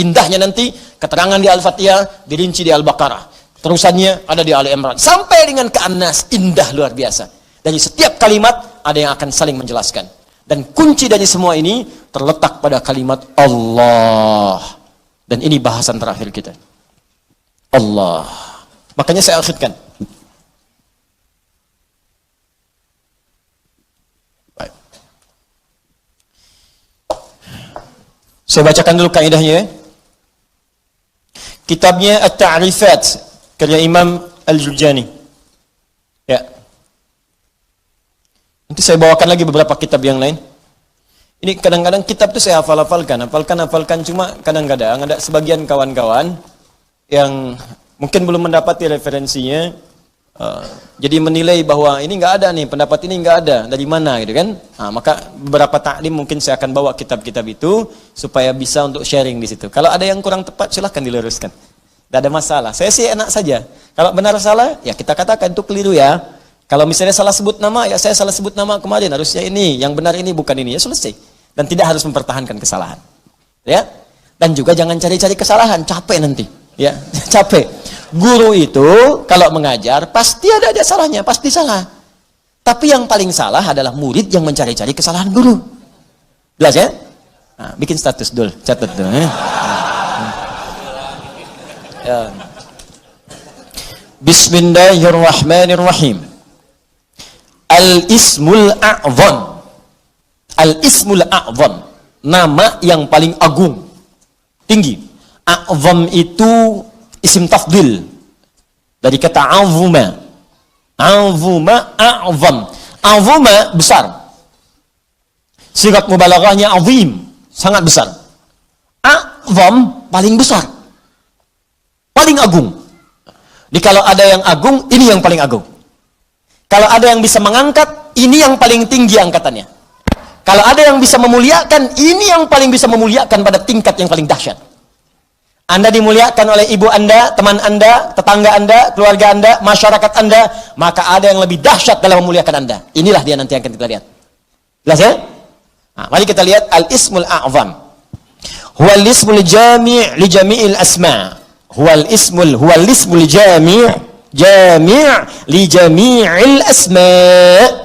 Indahnya nanti keterangan di Al-Fatihah dirinci di Al-Baqarah. Terusannya ada di Ali Imran. Sampai dengan ke An-Nas, indah luar biasa. Dari setiap kalimat ada yang akan saling menjelaskan. Dan kunci dari semua ini terletak pada kalimat Allah. Dan ini bahasan terakhir kita. Allah. Makanya saya akhirkan. Saya bacakan dulu kaidahnya. Kitabnya At-Ta'rifat karya Imam Al-Jurjani. Ya. Nanti saya bawakan lagi beberapa kitab yang lain. Ini kadang-kadang kitab itu saya hafalkan cuma kadang-kadang ada sebagian kawan-kawan yang mungkin belum mendapati referensinya. Jadi menilai bahwa ini nggak ada nih, pendapat ini nggak ada, dari mana gitu kan. Nah, maka beberapa taklim mungkin saya akan bawa kitab-kitab itu supaya bisa untuk sharing di situ. Kalau ada yang kurang tepat silahkan diluruskan, tidak ada masalah. Saya sih enak saja, kalau benar salah ya kita katakan itu keliru ya. Kalau misalnya salah sebut nama ya saya salah sebut nama kemarin, harusnya ini, yang benar ini bukan ini, ya selesai. Dan tidak harus mempertahankan kesalahan ya. Dan juga jangan cari-cari kesalahan, capek nanti ya. Capek. Guru itu kalau mengajar pasti ada aja salahnya, pasti salah. Tapi yang paling salah adalah murid yang mencari-cari kesalahan guru. Jelas ya? Nah, bikin status dulu, catat dulu. Ya. Bismillahirrahmanirrahim. Al-Ismul A'zam. Al-Ismul A'zam, nama yang paling agung, tinggi. A'zam itu isim tafdil dari kata azuma. Azuma, a'zam. Azuma besar. Sigat mubalaghahnya azim, sangat besar. A'zam paling besar, paling agung. Jadi kalau ada yang agung, ini yang paling agung. Kalau ada yang bisa mengangkat, ini yang paling tinggi angkatannya. Kalau ada yang bisa memuliakan, ini yang paling bisa memuliakan pada tingkat yang paling dahsyat. Anda dimuliakan oleh ibu Anda, teman Anda, tetangga Anda, keluarga Anda, masyarakat Anda, maka ada yang lebih dahsyat dalam memuliakan Anda. Inilah dia nanti yang akan kita lihat. Jelas ya? Nah, mari kita lihat Al-Ismul A'zam. Huwal ismul jami' li jami'il asma'. Huwal ismul jami' li jami'il asma'.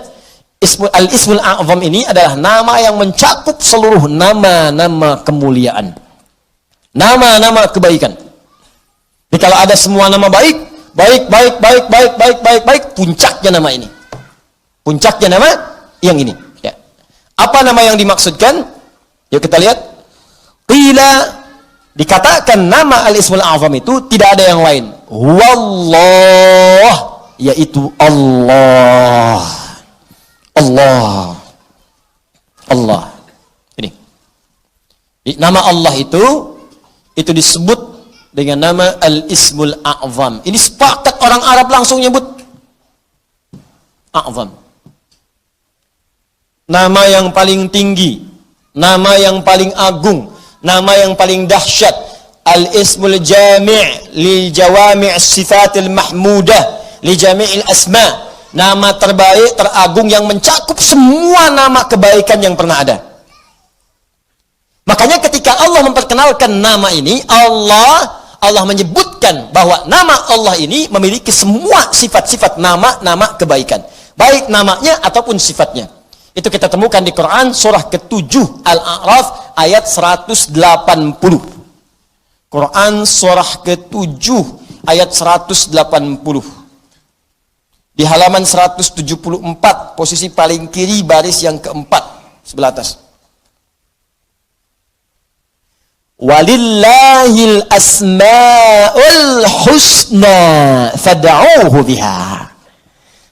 Al-Ismul A'zam ini adalah nama yang mencakup seluruh nama-nama kemuliaan. Nama-nama kebaikan. Jadi kalau ada semua nama baik, puncaknya nama ini. Puncaknya nama yang ini. Ya. Apa nama yang dimaksudkan? Yuk kita lihat. Qila, dikatakan nama Al-Ismul A'zam itu tidak ada yang lain. Wallah, yaitu Allah. Allah. Allah. Ini. Nama Allah itu disebut dengan nama Al-Ismul A'zam. Ini sepakat orang Arab langsung nyebut A'zam. Nama yang paling tinggi, nama yang paling agung, nama yang paling dahsyat. Al-Ismul Jami' li jawami' sifatil mahmudah li jami'il asma'. Nama terbaik, teragung yang mencakup semua nama kebaikan yang pernah ada. Makanya ketika Allah memperkenalkan nama ini, Allah menyebutkan bahwa nama Allah ini memiliki semua sifat-sifat nama-nama kebaikan. Baik namanya ataupun sifatnya. Itu kita temukan di Quran surah ke-7 Al-A'raf ayat 180. Quran surah ke-7 ayat 180. Di halaman 174, posisi paling kiri baris yang keempat, sebelah atas. Walillahil asma'ul husna fad'uuhu biha.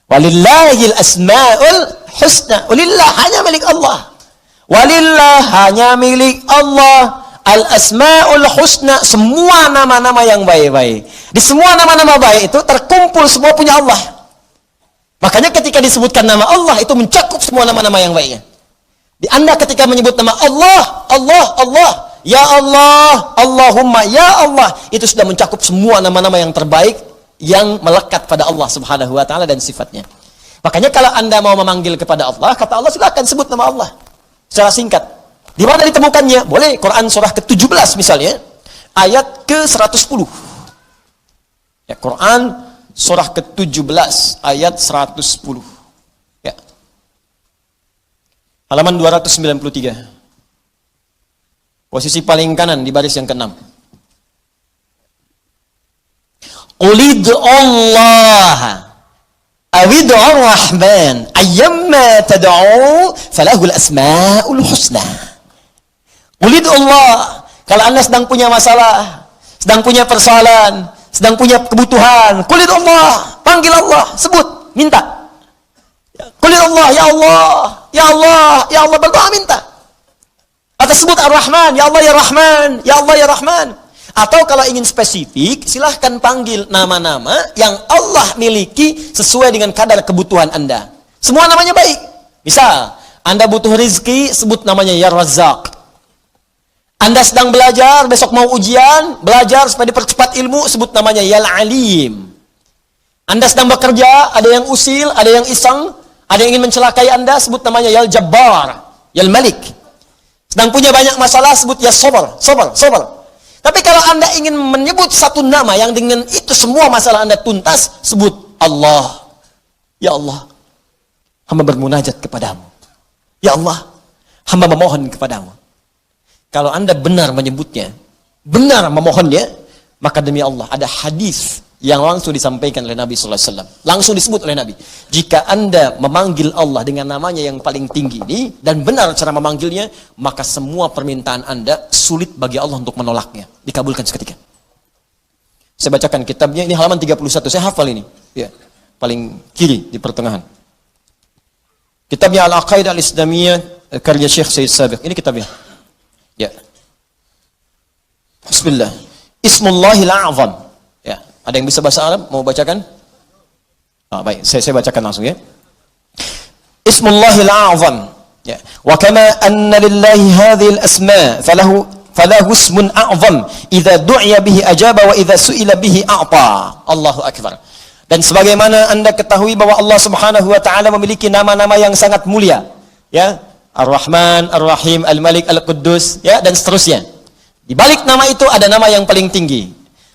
Walillahil asma'ul husna. Walillah, hanya milik Allah. Walillah, hanya milik Allah. Al asma'ul husna, semua nama-nama yang baik-baik. Di semua nama-nama baik itu terkumpul semua punya Allah. Makanya ketika disebutkan nama Allah itu mencakup semua nama-nama yang baiknya. Di Anda ketika menyebut nama Allah, Allah, ya Allah, Allahumma, ya Allah, itu sudah mencakup semua nama-nama yang terbaik yang melekat pada Allah Subhanahu wa taala dan sifatnya. Makanya kalau Anda mau memanggil kepada Allah, kata Allah, silakan sebut nama Allah secara singkat. Di mana ditemukannya? Boleh Quran surah ke-17 misalnya. ayat ke-110. Ya, Quran surah ke-17 ayat 110. Ya. Halaman 293. Posisi paling kanan di baris yang ke-6. Qulid Allah awid'ur rahman ayyamma tad'u falahul asma'ul husna. Qulid Allah, kalau Anda sedang punya masalah, sedang punya persoalan, sedang punya kebutuhan, qulid Allah, panggil Allah, sebut, minta. Qulid Allah, ya Allah, ya Allah, ya Allah, berdoa minta. Atau sebut Ar-Rahman, ya Allah ya Rahman, ya Allah ya Rahman. Atau kalau ingin spesifik, silahkan panggil nama-nama yang Allah miliki sesuai dengan kadar kebutuhan Anda. Semua namanya baik. Misal, Anda butuh rizki, sebut namanya Ya Razzaq. Anda sedang belajar, besok mau ujian, belajar supaya dipercepat ilmu, sebut namanya Ya Alim. Anda sedang bekerja, ada yang usil, ada yang iseng, ada yang ingin mencelakai Anda, sebut namanya Ya Jabbar, Ya Malik. Sedang punya banyak masalah, sebut Ya Sabar, Sabar, Sabar. Tapi kalau Anda ingin menyebut satu nama yang dengan itu semua masalah Anda tuntas, sebut Allah. Ya Allah, hamba bermunajat kepadamu. Ya Allah, hamba memohon kepadamu. Kalau Anda benar menyebutnya, benar memohonnya, maka demi Allah ada hadis yang langsung disampaikan oleh Nabi sallallahu alaihi wasallam. Langsung disebut oleh Nabi. Jika Anda memanggil Allah dengan namanya yang paling tinggi ini dan benar cara memanggilnya, maka semua permintaan Anda sulit bagi Allah untuk menolaknya. Dikabulkan seketika. Saya bacakan kitabnya, ini halaman 31. Saya hafal ini. Ya, paling kiri di pertengahan. Kitabnya Al-Aqaidah Al-Islamiyah karya Syekh Sayyid Sabiq. Ini kitabnya. Ya. Bismillah. Ismullahil A'zam. Ya, ada yang bisa bahasa Arab mau bacakan? Baik, saya bacakan langsung ya. Ismullahil A'zam. Ya. Wa kama anna lillahi hadhil asma falahu ismun a'zam idza du'iya bihi ajaba wa idza su'ila bihi a'ta. Allahu akbar. Dan sebagaimana Anda ketahui bahwa Allah Subhanahu wa taala memiliki nama-nama yang sangat mulia, ya. Ar-Rahman, Ar-Rahim, Al-Malik, Al-Quddus, ya, dan seterusnya. Di balik nama itu ada nama yang paling tinggi.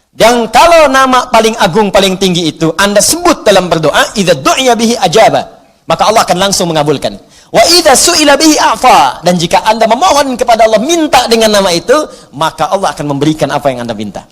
Dan kalau nama paling agung, paling tinggi itu Anda sebut dalam berdoa, idza du'iya bihi ajaba, maka Allah akan langsung mengabulkan. Wa idza su'ila bihi a'fa, dan jika Anda memohon kepada Allah minta dengan nama itu, maka Allah akan memberikan apa yang Anda minta.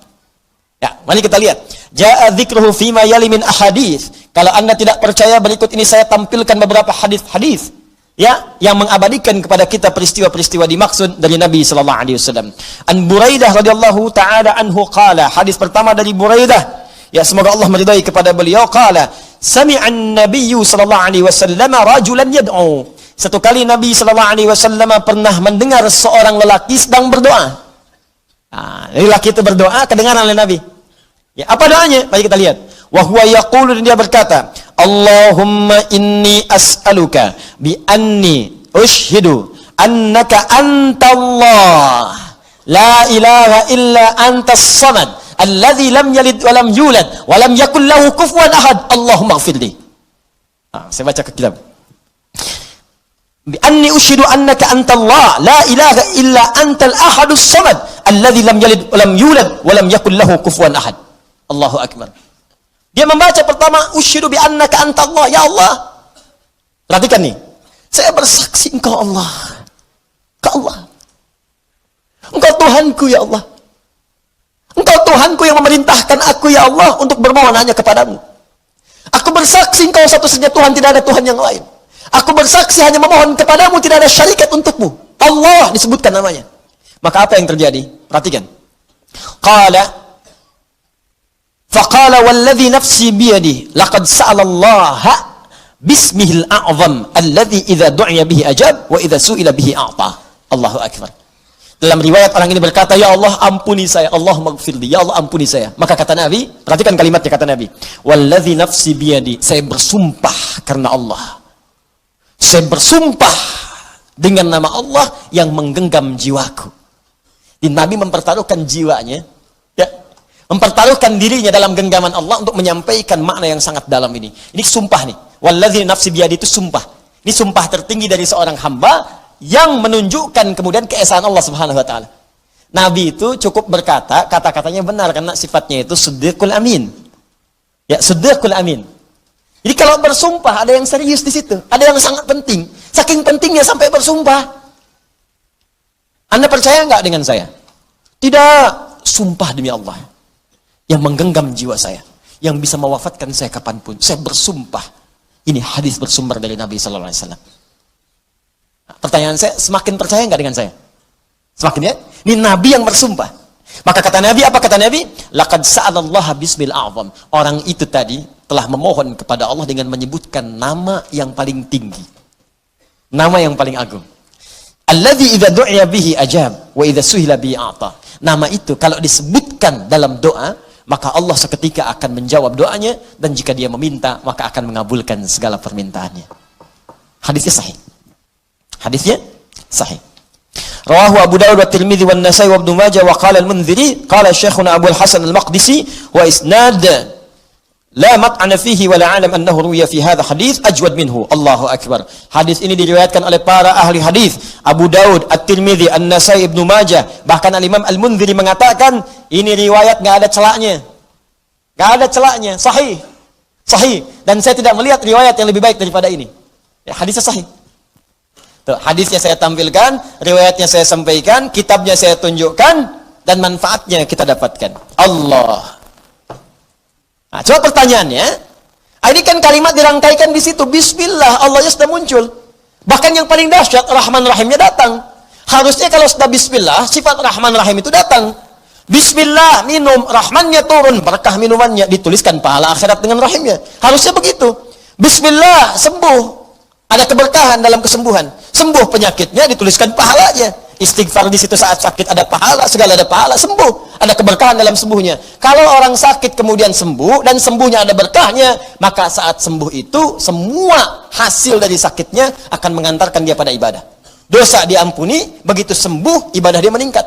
Ya, mari kita lihat. Ja'a dzikruhu fima yali min ahadits. Kalau Anda tidak percaya, berikut ini saya tampilkan beberapa hadis-hadis, ya, yang mengabadikan kepada kita peristiwa-peristiwa dimaksud dari Nabi sallallahu alaihi wasallam. An Buraidah radhiyallahu taala anhu qala, hadis pertama dari Buraidah, ya, semoga Allah meridai kepada beliau, qala sami'an nabiyyu sallallahu alaihi wasallam rajulan yad'u. Satu kali Nabi sallallahu alaihi wasallam pernah mendengar seorang lelaki sedang berdoa. Lelaki itu berdoa, kedengaran oleh Nabi. Ya, apa doanya? Mari kita lihat. Wa huwa yaqulu, dan dia berkata, Allahumma inni as'aluka bi anni ushhidu annaka antallah la ilaha illa antas samad alladhi lam yalid wa lam yulad wa lam yakul lahu kufuwan ahad. Allahumma ighfirli. Saya baca ke kitab. Bi anni ushhidu annaka antallah la ilaha illa antal ahadus samad alladhi lam yalid wa lam yulad wa lam yakul lahu kufuwan ahad. Allahu akbar. Dia membaca pertama, usyhidu bi annaka antallah, ya Allah. Perhatikan nih. Saya bersaksi Engkau Allah. Engkau Allah. Engkau Tuhanku, ya Allah. Engkau Tuhanku yang memerintahkan aku, ya Allah, untuk bermohon hanya kepadamu. Aku bersaksi Engkau satu-satunya Tuhan, tidak ada Tuhan yang lain. Aku bersaksi hanya memohon kepadamu, tidak ada syarikat untukmu. Allah disebutkan namanya. Maka apa yang terjadi? Perhatikan. Faqala walladhi nafsi biyadi laqad sa'ala Allah bismihil a'zam alladhi idza du'iya bihi ajab wa idza su'ila bihi a'ta. Allahu akbar. Dalam riwayat orang ini berkata, ya Allah ampuni saya, Allahumma ighfirli, ya Allah ampuni saya. Maka kata Nabi, perhatikan kalimatnya, kata Nabi, walladhi nafsi biyadi, saya bersumpah karena Allah. Saya bersumpah dengan nama Allah yang menggenggam jiwaku. Di Nabi mempertaruhkan jiwanya, ya, mempertaruhkan dirinya dalam genggaman Allah untuk menyampaikan makna yang sangat dalam ini. Ini sumpah nih. Walladzi nafsi biyadi, itu sumpah. Ini sumpah tertinggi dari seorang hamba yang menunjukkan kemudian keesaan Allah Subhanahu wa taala. Nabi itu cukup berkata, kata-katanya benar karena sifatnya itu siddiqul amin. Ya, siddiqul amin. Jadi kalau bersumpah ada yang serius di situ, ada yang sangat penting. Saking pentingnya sampai bersumpah. Anda percaya nggak dengan saya? Tidak, sumpah demi Allah yang menggenggam jiwa saya, yang bisa mewafatkan saya kapanpun. Saya bersumpah. Ini hadis bersumber dari Nabi Sallallahu Alaihi Wasallam. Pertanyaan saya, semakin percaya nggak dengan saya? Semakin ya? Ini Nabi yang bersumpah. Maka kata Nabi, apa kata Nabi? Laqad sa'alallaha bismil a'zam. Orang itu tadi telah memohon kepada Allah dengan menyebutkan nama yang paling tinggi. Nama yang paling agung. Alladzi idza du'iya bihi ajab wa idza suhila bihi a'ta. Nama itu kalau disebutkan dalam doa, maka Allah seketika akan menjawab doanya, dan jika dia meminta, maka akan mengabulkan segala permintaannya. Hadisnya sahih. Hadisnya sahih. Rawahu Abu Dawud wa Tirmidzi wa Nasa'i wa Ibnu Majah wa qala al-Mundziri qala Syekhuna Abu al-Hasan al-Maqdisi wa isnad la mat'ana fihi wa la alam annahu ruwiya fi hadha hadits ajwad minhu. Allahu akbar. Hadis ini diriwayatkan oleh para ahli hadis, Abu Dawud, At-Tirmidzi, An-Nasa'i, Ibnu Majah, bahkan Al-Imam Al-Mundziri mengatakan ini riwayat enggak ada celaknya. Enggak ada celaknya, sahih. Sahih, dan saya tidak melihat riwayat yang lebih baik daripada ini. Ya, hadisnya sahih. Tuh, hadisnya saya tampilkan, riwayatnya saya sampaikan, kitabnya saya tunjukkan, dan manfaatnya kita dapatkan. Allah. Nah, coba pertanyaannya, ini kan kalimat dirangkaikan di situ, Bismillah, Allahnya sudah muncul. Bahkan yang paling dahsyat, Rahman Rahimnya datang. Harusnya kalau sudah Bismillah, sifat Rahman Rahim itu datang. Bismillah, minum, Rahmannya turun, berkah minumannya, dituliskan pahala akhirat dengan Rahimnya. Harusnya begitu. Bismillah, sembuh, ada keberkahan dalam kesembuhan. Sembuh penyakitnya, dituliskan pahalanya. Istighfar di situ saat sakit ada pahala, segala ada pahala, sembuh, ada keberkahan dalam sembuhnya. Kalau orang sakit kemudian sembuh dan sembuhnya ada berkahnya, maka saat sembuh itu semua hasil dari sakitnya akan mengantarkan dia pada ibadah. Dosa diampuni, begitu sembuh ibadah dia meningkat.